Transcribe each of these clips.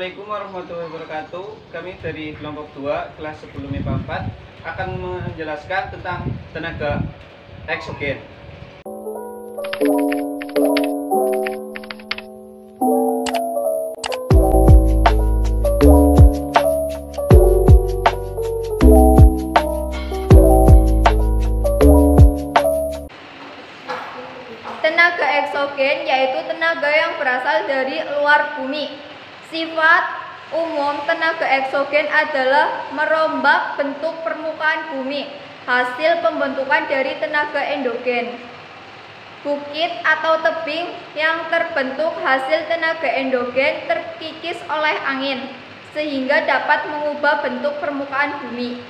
Assalamualaikum warahmatullahi wabarakatuh. Kami dari kelompok 2 kelas 10 MIPA 4 akan menjelaskan tentang tenaga eksogen. Tenaga eksogen yaitu tenaga yang berasal dari luar bumi. Sifat umum tenaga eksogen adalah merombak bentuk permukaan bumi, hasil pembentukan dari tenaga endogen. Bukit atau tebing yang terbentuk hasil tenaga endogen terkikis oleh angin, sehingga dapat mengubah bentuk permukaan bumi.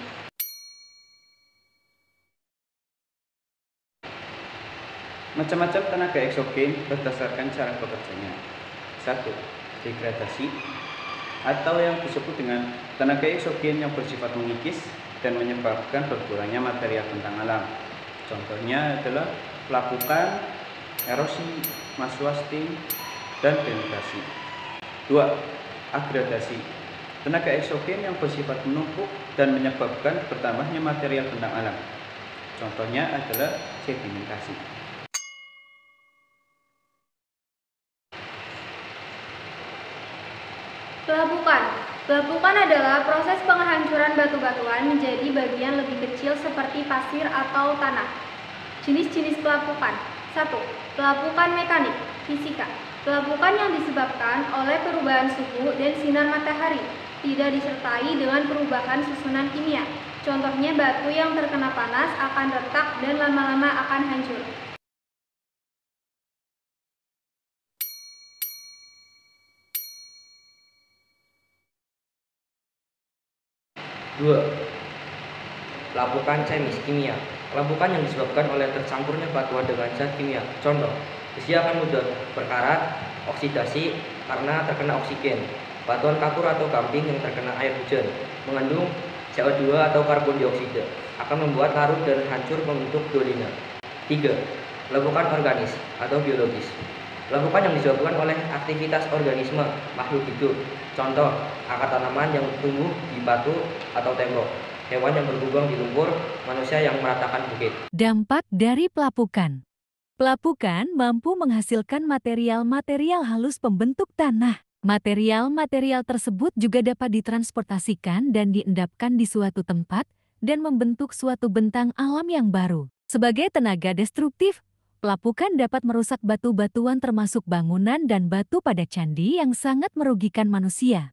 Macam-macam tenaga eksogen berdasarkan cara bekerjanya. 1. Degradasi atau yang disebut dengan tenaga eksogen yang bersifat mengikis dan menyebabkan berkurangnya material bentang alam. Contohnya adalah pelapukan, erosi, mass wasting, dan penetrasi. 2. Agradasi. Tenaga eksogen yang bersifat menumpuk dan menyebabkan bertambahnya material bentang alam. Contohnya adalah sedimentasi. Pelapukan adalah proses penghancuran batu-batuan menjadi bagian lebih kecil seperti pasir atau tanah. Jenis-jenis pelapukan. 1. Pelapukan mekanik, fisika. Pelapukan yang disebabkan oleh perubahan suhu dan sinar matahari, tidak disertai dengan perubahan susunan kimia. Contohnya batu yang terkena panas akan retak dan lama-lama akan hancur. 2. Pelapukan chemis kimia. Pelapukan yang disebabkan oleh tercampurnya batuan dengan zat kimia. Contoh, besi akan mudah berkarat, oksidasi karena terkena oksigen. Batuan kapur atau gamping yang terkena air hujan mengandung CO2 atau karbon dioksida akan membuat larut dan hancur membentuk dolina. 3. Pelapukan organis atau biologis. Pelapukan yang disebabkan oleh aktivitas organisme makhluk hidup. Contoh, akar tanaman yang tumbuh di batu atau tembok, hewan yang berkubang di lumpur, manusia yang meratakan bukit. Dampak dari pelapukan. Pelapukan mampu menghasilkan material-material halus pembentuk tanah. Material-material tersebut juga dapat ditransportasikan dan diendapkan di suatu tempat dan membentuk suatu bentang alam yang baru. Sebagai tenaga destruktif, pelapukan dapat merusak batu-batuan termasuk bangunan dan batu pada candi yang sangat merugikan manusia.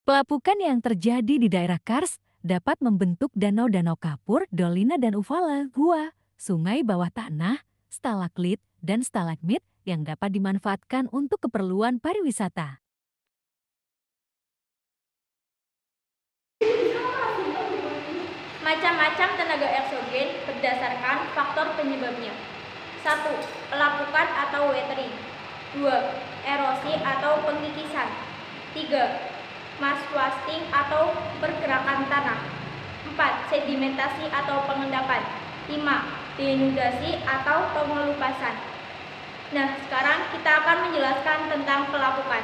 Pelapukan yang terjadi di daerah Kars dapat membentuk danau-danau kapur, dolina dan uvala, gua, sungai bawah tanah, stalaglit dan stalagmit yang dapat dimanfaatkan untuk keperluan pariwisata. Macam-macam tenaga eksogen berdasarkan faktor penyebabnya. 1. Pelapukan atau weathering. 2. Erosi atau pengikisan. 3. Mass wasting atau pergerakan tanah. 4. Sedimentasi atau pengendapan. 5. Denudasi atau pengelupasan. Nah, sekarang kita akan menjelaskan tentang pelapukan.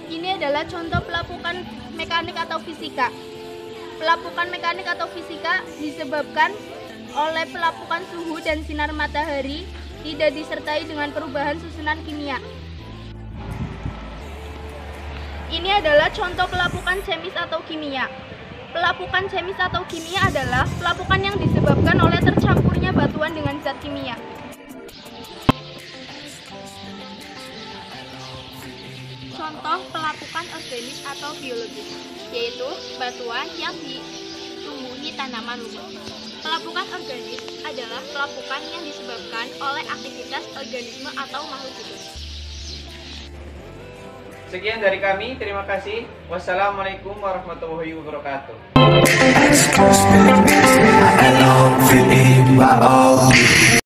Ini adalah contoh pelapukan mekanik atau fisika. Pelapukan mekanik atau fisika disebabkan oleh pelapukan suhu dan sinar matahari, tidak disertai dengan perubahan susunan kimia. Ini adalah contoh pelapukan chemis atau kimia. Pelapukan chemis atau kimia adalah pelapukan yang disebabkan oleh tercampurnya batuan dengan zat kimia. Contoh pelapukan organik atau biologis, yaitu batuan yang ditumbuhi tanaman lumut. Pelapukan organik adalah pelapukan yang disebabkan oleh aktivitas organisme atau makhluk hidup. Sekian dari kami, terima kasih. Wassalamualaikum warahmatullahi wabarakatuh.